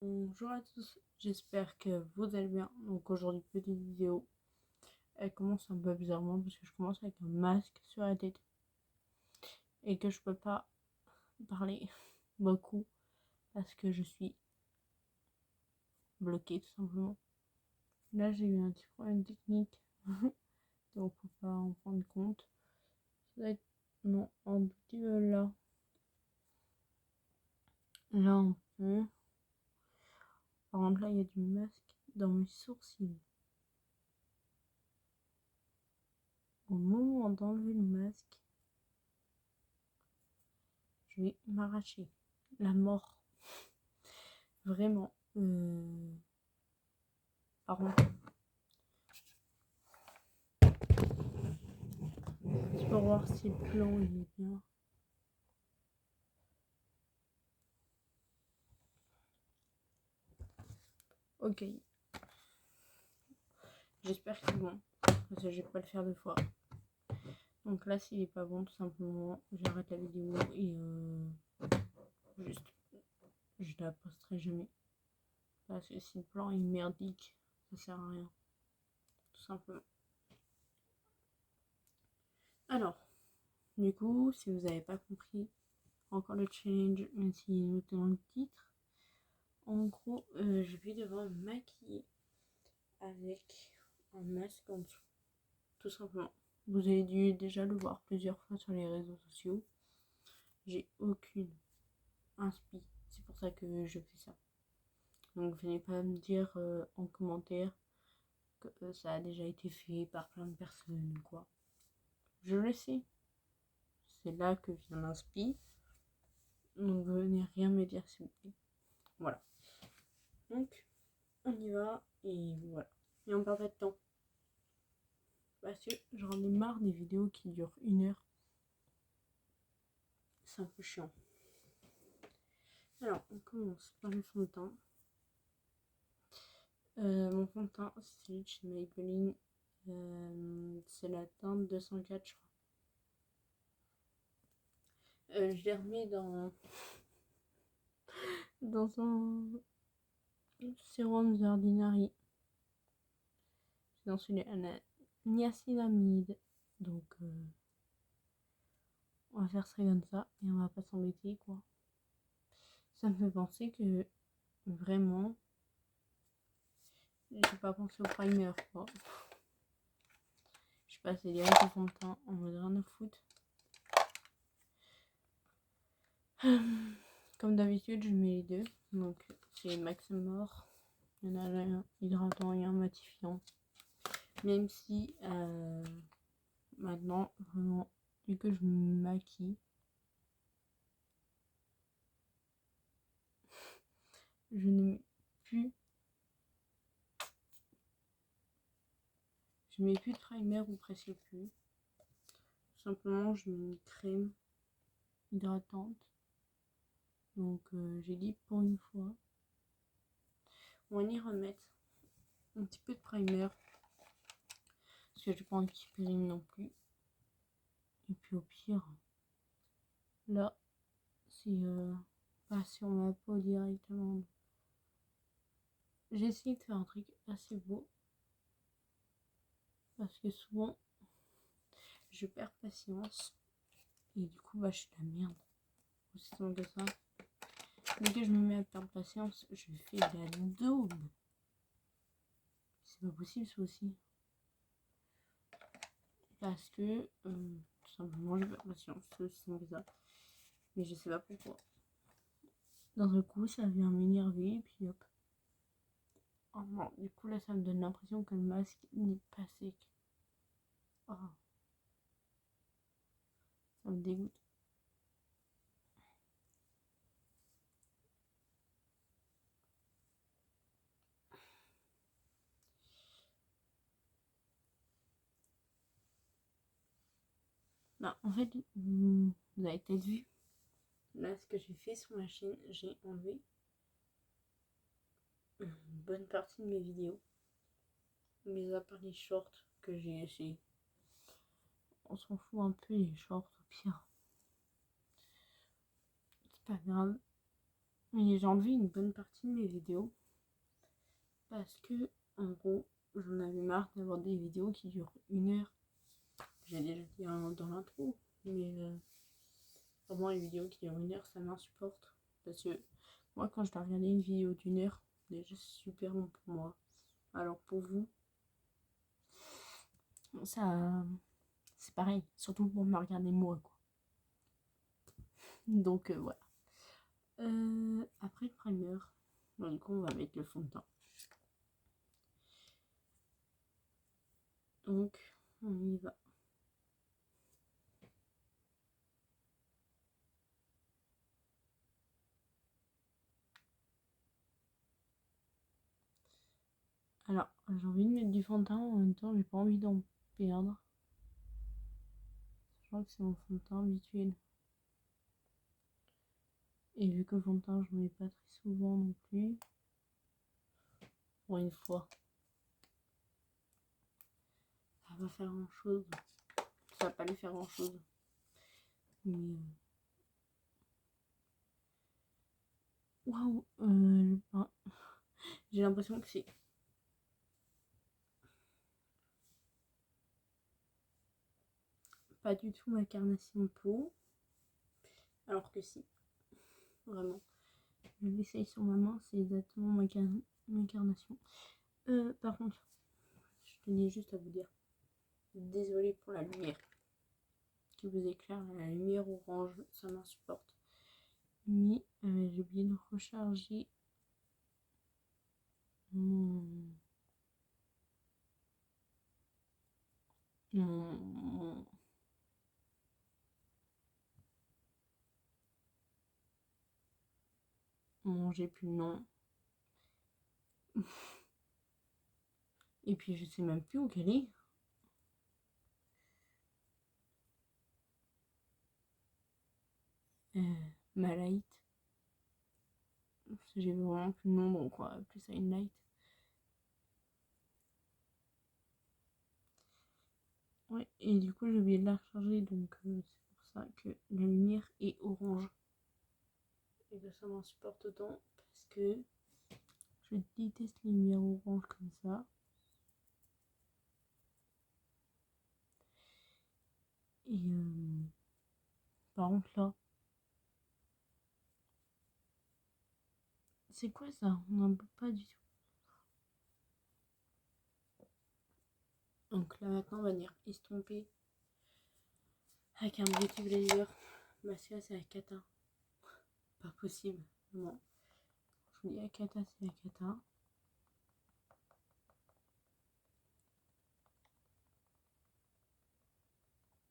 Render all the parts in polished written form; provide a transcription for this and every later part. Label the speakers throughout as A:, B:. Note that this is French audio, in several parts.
A: Bonjour à tous, j'espère que vous allez bien. Donc aujourd'hui, petite vidéo. Elle commence un peu bizarrement parce que je commence avec un masque sur la tête et que je peux pas parler beaucoup parce que je suis bloquée tout simplement. Là, j'ai eu un petit problème technique donc faut pas en prendre compte. Ça va être non, un petit peu là. Là, un peu. Par contre, là, il y a du masque dans mes sourcils. Au moment d'enlever le masque, je vais m'arracher la mort. Vraiment. Par contre, je peux voir si le plan il est bien. Ok. J'espère que c'est bon. Parce que je vais pas le faire deux fois. Donc là, s'il est pas bon, tout simplement, j'arrête la vidéo et juste, je la posterai jamais. Parce que si le plan est merdique, ça sert à rien. Tout simplement. Alors, du coup, si vous n'avez pas compris encore le challenge, même s'il est noté dans le titre, en gros, je vais devoir me maquiller avec un masque en dessous. Tout simplement. Vous avez dû déjà le voir plusieurs fois sur les réseaux sociaux. J'ai aucune inspi. C'est pour ça que je fais ça. Donc venez pas me dire en commentaire que ça a déjà été fait par plein de personnes ou quoi. Je le sais. C'est là que vient l'inspi. Donc venez rien me dire s'il vous plaît. Voilà. Donc on y va et voilà. Et on perd pas de temps. Parce que j'en ai marre des vidéos qui durent 1 heure. C'est un peu chiant. Alors, on commence par le fond de teint. Mon fond de teint, c'est celui de chez Maybelline. C'est la teinte 204, je crois. Je l'ai remis dans un sérum The Ordinary. C'est dans celui à la niacinamide. Donc, on va faire ça comme ça et on va pas s'embêter, quoi. Ça me fait penser que vraiment, j'ai pas pensé au primer, quoi. Je suis passée direct au fond de teint en mode rien à foutre. Comme d'habitude, je mets les deux. Donc, c'est Maximor. Il y en a un hydratant et un matifiant. Même si maintenant, vraiment, dès que je me maquille, je ne mets plus. Je mets plus de primer ou presque plus. Tout simplement, je mets une crème hydratante. Donc, j'ai dit pour une fois. On va y remettre un petit peu de primer. Parce que je n'ai pas envie qu'il périme non plus. Et puis au pire, là, c'est pas sur ma peau directement. J'ai essayé de faire un truc assez beau. Parce que souvent, je perds patience. Et du coup, bah, je suis de la merde. Aussi simple que ça. Dès que je me mets à perdre patience, je fais de la daube. C'est pas possible, ça aussi. Parce que, tout simplement, je perds patience. C'est aussi simple que ça. Mais je sais pas pourquoi. Dans un coup, ça vient m'énerver. Et puis hop. Oh non, du coup, là, ça me donne l'impression que le masque n'est pas sec. Oh. Ça me dégoûte. Bah, en fait, vous avez peut-être vu. Là, ce que j'ai fait sur ma chaîne, j'ai enlevé une bonne partie de mes vidéos. Mis à part les shorts que j'ai essayé. On s'en fout un peu les shorts, au pire. C'est pas grave. Et j'ai enlevé une bonne partie de mes vidéos parce que, en gros, j'en avais marre d'avoir des vidéos qui durent 1 heure. J'ai déjà dit dans l'intro, mais vraiment les vidéos qui durent 1 heure, ça m'insupporte. Parce que moi, quand je dois regarder une vidéo d'1 heure, déjà c'est super long pour moi. Alors pour vous, ça, c'est pareil, surtout pour me regarder moi, quoi. Donc voilà. Après le primer, du coup, on va mettre le fond de teint. Donc, on y va. Alors, j'ai envie de mettre du fond de teint, en même temps, j'ai pas envie d'en perdre. Je crois que c'est mon fond de teint habituel. Et vu que le fond de teint, je ne mets pas très souvent non plus. Pour une fois. Ça va pas faire grand chose. Ça va pas lui faire grand chose. Mais. Waouh! J'ai l'impression que c'est. Pas du tout ma carnation de peau. Alors que si. Vraiment. Je l'essaye sur ma main, c'est exactement ma carnation. Par contre, je tenais juste à vous dire. Désolée pour la lumière qui vous éclaire. La lumière orange, ça m'insupporte. Mais j'ai oublié de recharger mon j'ai plus le nom. Et puis je sais même plus où qu'elle est. Ma light. J'ai vraiment plus le nom, donc on va appeler ça une light. Ouais, et du coup j'ai oublié de la recharger, donc c'est pour ça que la lumière est orange. Et que ça m'insupporte autant parce que je déteste les lumières oranges comme ça. Et par contre là, c'est quoi ça? On n'en peut pas du tout. Donc là maintenant on va venir estomper avec un beauty blazer. Parce que là c'est la cata. Pas possible. Non. Je vous dis la cata, c'est la cata.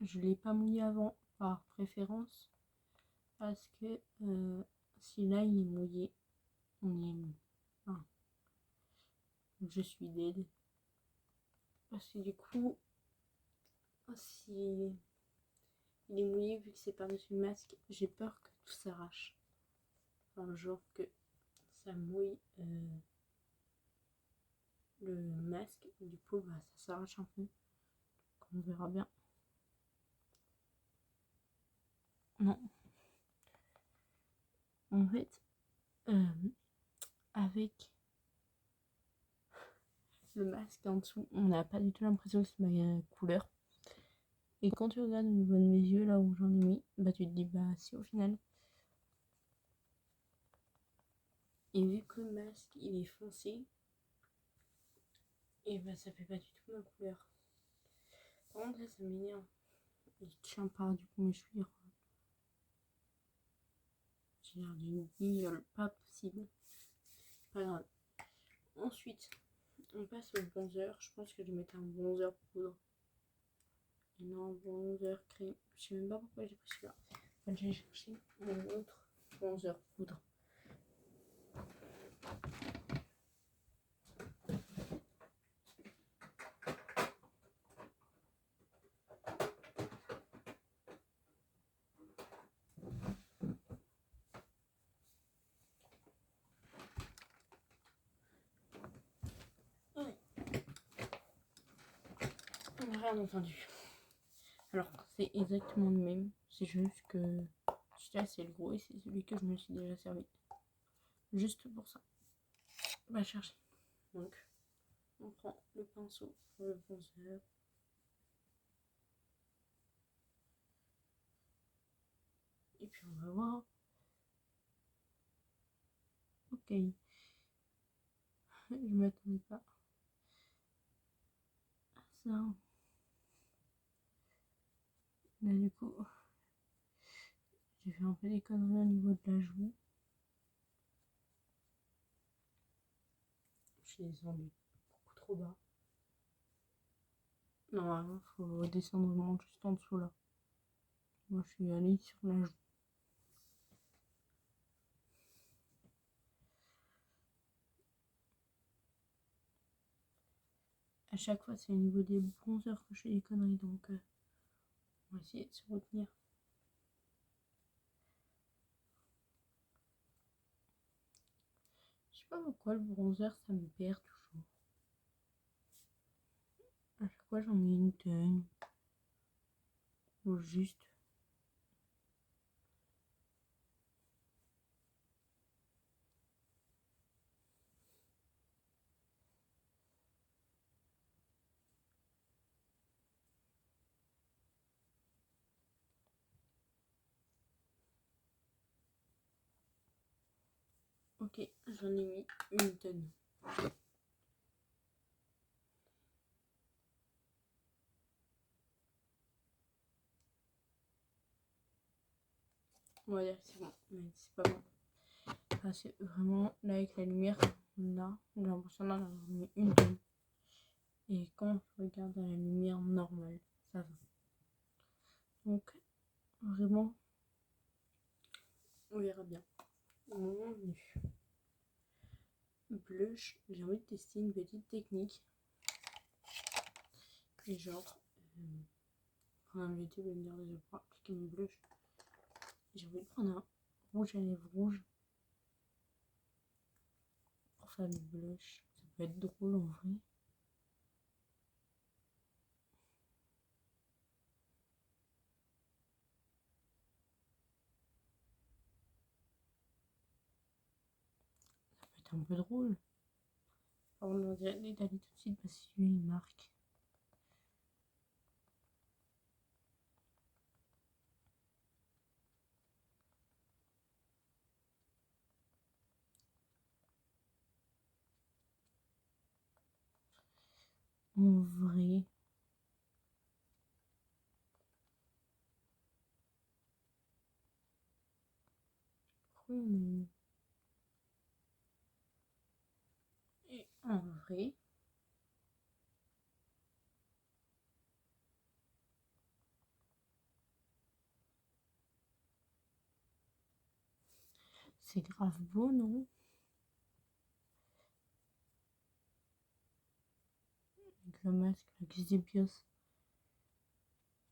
A: Je ne l'ai pas mouillé avant par préférence. Parce que si là il est mouillé, on est. Enfin, je suis dead. Parce que du coup, si il est mouillé, vu que c'est par-dessus le masque, j'ai peur que tout s'arrache. Enfin, genre que ça mouille le masque. Et du coup, bah, ça s'arrache un peu. Donc, on verra bien. Non. En fait, avec le masque en dessous, on n'a pas du tout l'impression que c'est ma couleur. Et quand tu regardes au niveau de mes yeux, là où j'en ai mis, bah tu te dis, bah si au final. Et vu que le masque il est foncé, et bah ça fait pas du tout ma couleur. Par contre là ça m'énerve. Il tient pas du coup mes cheveux. J'ai l'air d'une guignole, pas possible. Pas grave. Ensuite, on passe au bronzer. Je pense que je vais mettre un bronzer poudre. Et non, bronzer crème. Je sais même pas pourquoi j'ai pris celui-là. Enfin, j'ai cherché mon autre bronzer poudre. Rien entendu. Alors, c'est exactement le même. C'est juste que celui-là, c'est le gros et c'est celui que je me suis déjà servi. juste pour ça. On va chercher. Donc, on prend le pinceau pour le bronzer. Et puis on va voir. Ok. Je m'attendais pas à ça. Là du coup, j'ai fait un peu des conneries au niveau de la joue. Je suis descendue beaucoup trop bas. Normalement, il faut descendre vraiment juste en dessous là. Moi, je suis allée sur la joue. À chaque fois, c'est au niveau des bronzers que je fais des conneries, donc on va essayer de se retenir. Je sais pas pourquoi le bronzer, ça me perd toujours. À chaque fois, j'en mets une tonne. Ou juste. Ok, j'en ai mis une tonne. On va dire que c'est bon, mais c'est pas bon. Enfin, c'est vraiment là avec la lumière, là, j'ai l'impression d'en avoir mis une tonne. Et quand je regarde à la lumière normale, ça va. Donc, vraiment, on verra bien. Au moment venu. Blush, j'ai envie de tester une petite technique. Et genre, un YouTube va me dire déjà pour appliquer mon blush. J'ai envie de prendre un rouge à lèvres rouge pour faire du blush. Ça peut être drôle en vrai. Ça peut être un peu drôle. Alors, on dirait d'aller tout de suite parce que lui il marque. En vrai. Et en vrai. C'est grave beau, non? Avec le masque, la qui se dépiose.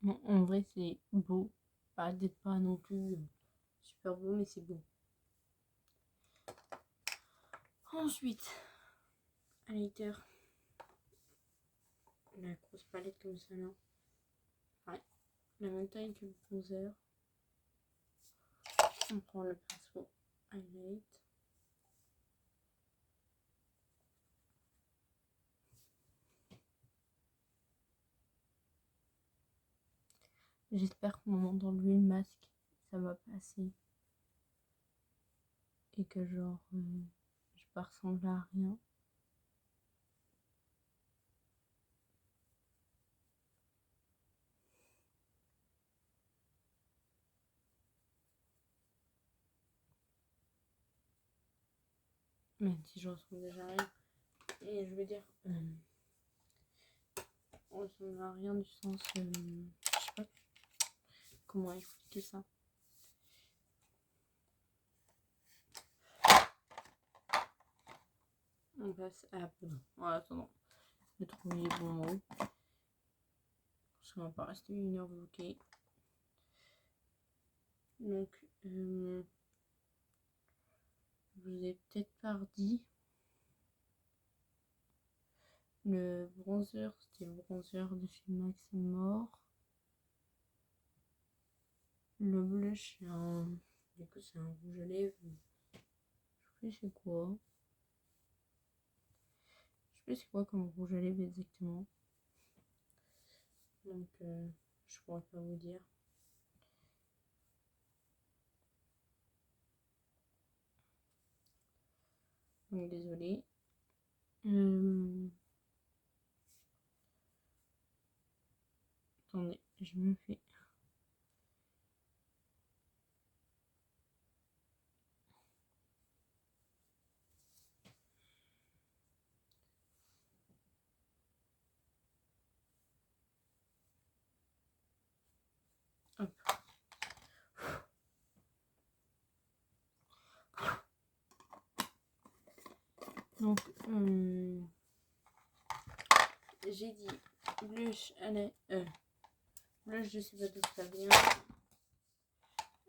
A: Non, en vrai, c'est beau. Peut-être pas non plus super beau, mais c'est beau. Ensuite, highlighter. La grosse palette comme ça là. Ouais, la même taille que le bronzer. On prend le pinceau highlight. J'espère qu'au moment d'enlever le masque, ça va passer. Et que genre, je vais pas ressembler à rien. Même si je ressemble déjà à rien. Et je veux dire, on ressemble à rien du sens, je sais pas comment expliquer ça. On passe à... En attendant de trouver les bons mots. Parce qu'on va pas rester une heure bloquée. Donc, je vous ai peut-être pas dit. Le bronzer, c'était le bronzer de chez Max et More. Le blush, c'est un... Du coup, c'est un rouge à lèvres. plus c'est quoi. Je sais plus c'est quoi comme rouge à lèvres exactement. Donc je pourrais pas vous dire. Donc désolé. Attendez, je me fais. Hop. Donc j'ai dit blush à la blush je sais pas d'où ça vient.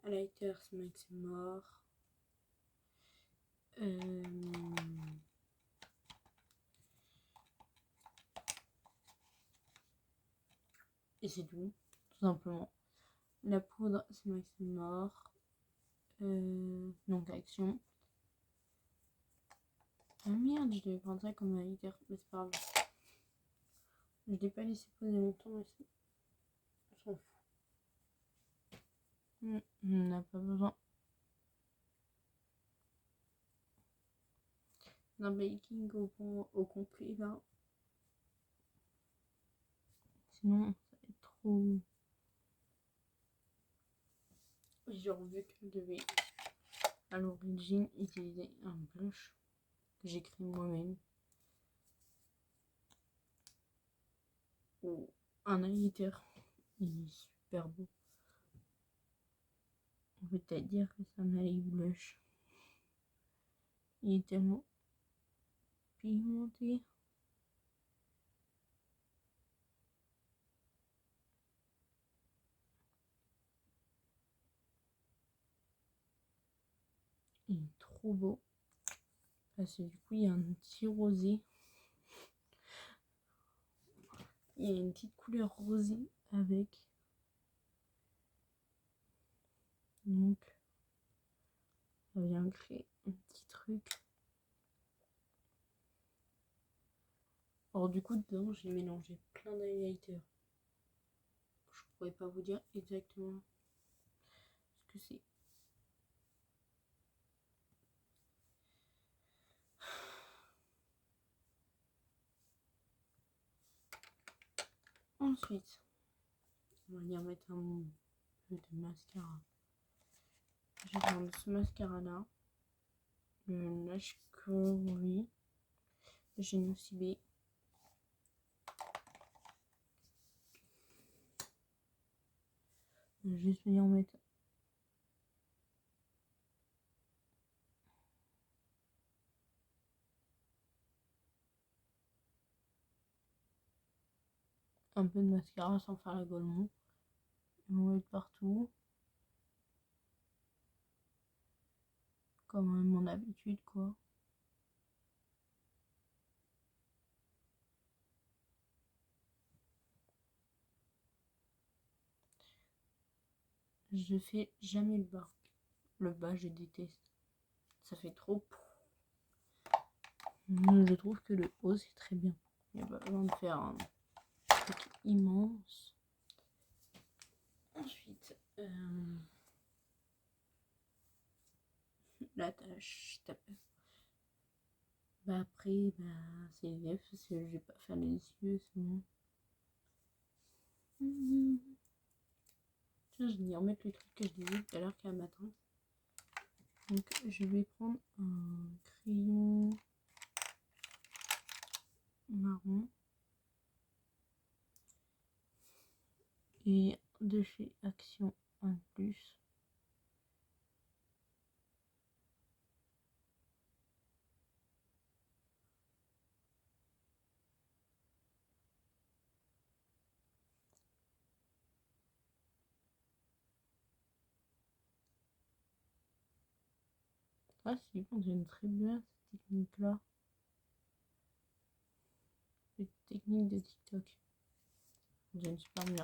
A: Highlighter Max Mort. Et c'est tout simplement. La poudre c'est Max Mort. Donc action. Ah merde, je devais prendre ça comme highlighter, mais c'est pas grave. Je l'ai pas laissé poser longtemps aussi. On s'en fout. On n'a pas besoin d'un baking au complet là. Sinon, ça va être trop. Genre, vu que je devais à l'origine utiliser un blush que j'ai créé moi-même ou un highlighter, il est super beau. On peut peut-être dire que c'est un highlight blush. Il est tellement pigmenté. Il est trop beau. Parce que du coup, il y a un petit rosé. Il y a une petite couleur rosée avec. Donc, ça vient créer un petit truc. Alors du coup, dedans, j'ai mélangé plein d'highlighters. Je pourrais pas vous dire exactement ce que c'est. Ensuite, on va venir mettre un peu de mascara. Je vais prendre ce mascara là, le Lash Curly de chez Nocibé. Je vais juste venir mettre un peu de mascara sans faire la golemon. Je vais en mettre partout. Comme à mon habitude quoi. Je fais jamais le bas. Le bas, je déteste. Ça fait trop. Je trouve que le haut, c'est très bien. Il n'y a pas besoin de faire un truc immense. Ensuite, la tâche tape. Bah après, bah, c'est les lèvres parce que je vais pas faire les yeux sinon. Tiens, je vais venir remettre le truc que je disais tout à l'heure qu'un matin. Donc je vais prendre un crayon marron et de chez Action un plus. Ah si, fonctionne très bien cette technique là. Cette technique de TikTok. Fonctionne super bien.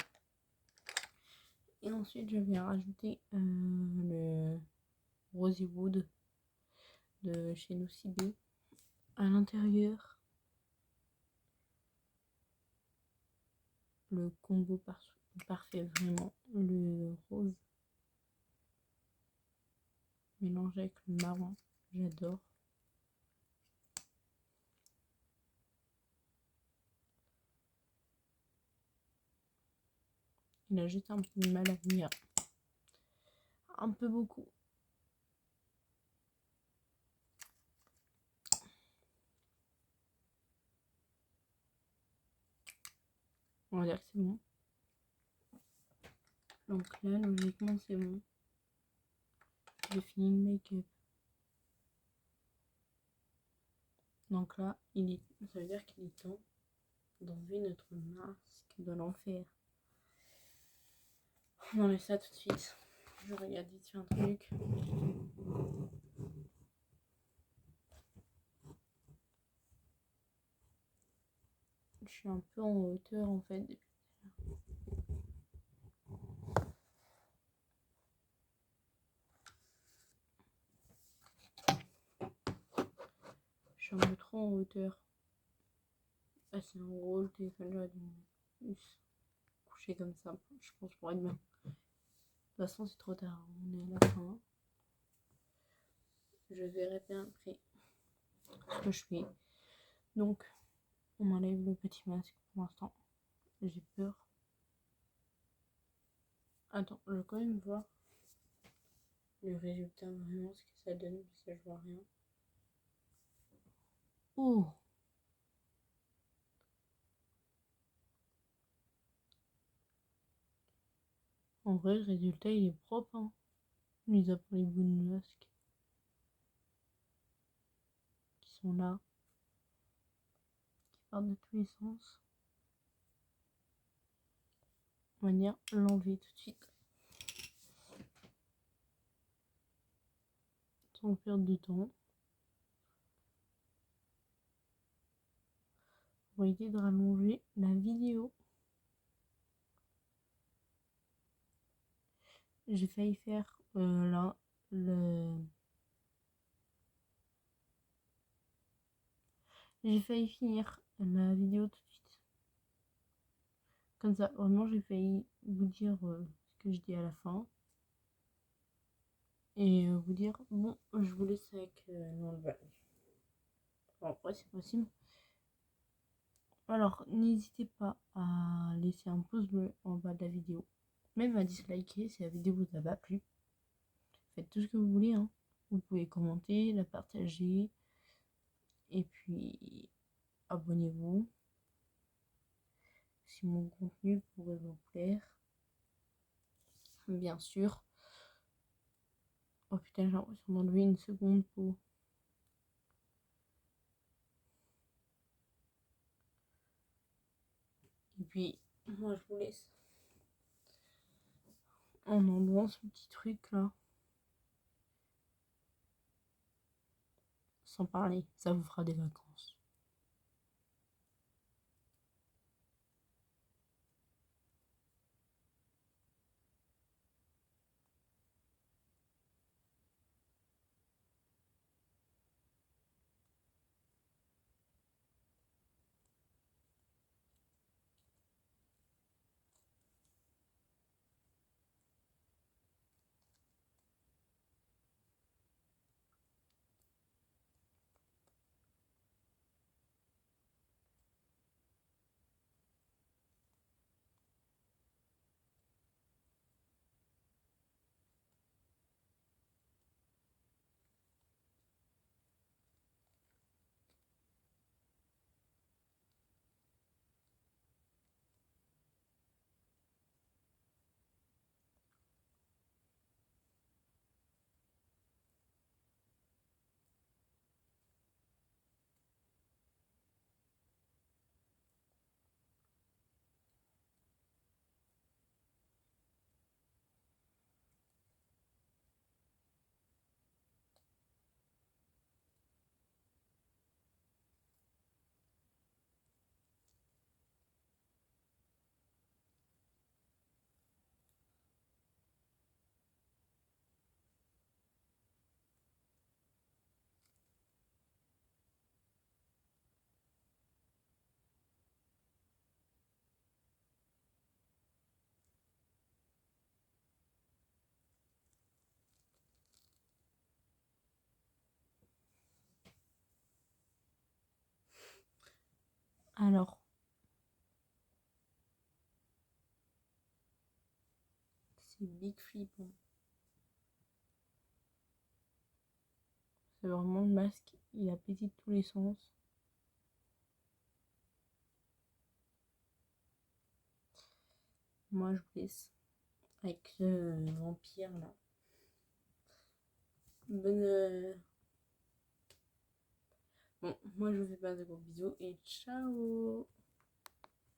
A: Et ensuite je vais rajouter le Rosy Wood de chez Nocibé. À l'intérieur, le combo parfait, vraiment. Le rose mélangé avec le marron, j'adore. Il a juste un peu de mal à venir. Un peu beaucoup. On va dire que c'est bon. Donc là, logiquement, c'est bon. J'ai fini le make-up. Donc là, ça veut dire qu'il est temps d'enlever notre masque de l'enfer. On enlève ça tout de suite. Je regarde vite un truc. Je suis un peu en hauteur en fait depuis tout à l'heure. Je suis un peu trop en hauteur. Ah, c'est un gros le téléphone, j'aurais dû se coucher comme ça. Je pense pour être bien. De toute façon, c'est trop tard. On est à la fin. Je verrai bien après ce que je fais. Donc, on m'enlève le petit masque pour l'instant. J'ai peur. Attends, je vais quand même voir le résultat, vraiment ce que ça donne, parce que je vois rien. Oh! En vrai, le résultat, il est propre, hein. Mis à part les bouts de masque qui sont là, qui partent de tous les sens. On va venir l'enlever tout de suite. Sans perdre de temps. On va essayer de rallonger la vidéo. J'ai failli faire là j'ai failli finir la vidéo tout de suite. Comme ça, vraiment, j'ai failli vous dire ce que je dis à la fin. Et vous dire, bon, je vous laisse avec l'enlevage. Bon, après, c'est possible. Alors, n'hésitez pas à laisser un pouce bleu en bas de la vidéo. Même à disliker si la vidéo vous a pas plu. Faites tout ce que vous voulez, hein. Vous pouvez commenter, la partager. Et puis, abonnez-vous si mon contenu pourrait vous plaire. Bien sûr. Oh putain, j'ai l'impression d'enlever une seconde peau. Et puis, moi, je vous laisse en enlevant ce petit truc là. Sans parler, ça vous fera des vacances. Alors, c'est Big Flip. C'est vraiment le masque, il a pété de tous les sens. Moi, je vous laisse avec le vampire là. Bonne. Bon, moi je vous fais pas de gros bisous et ciao!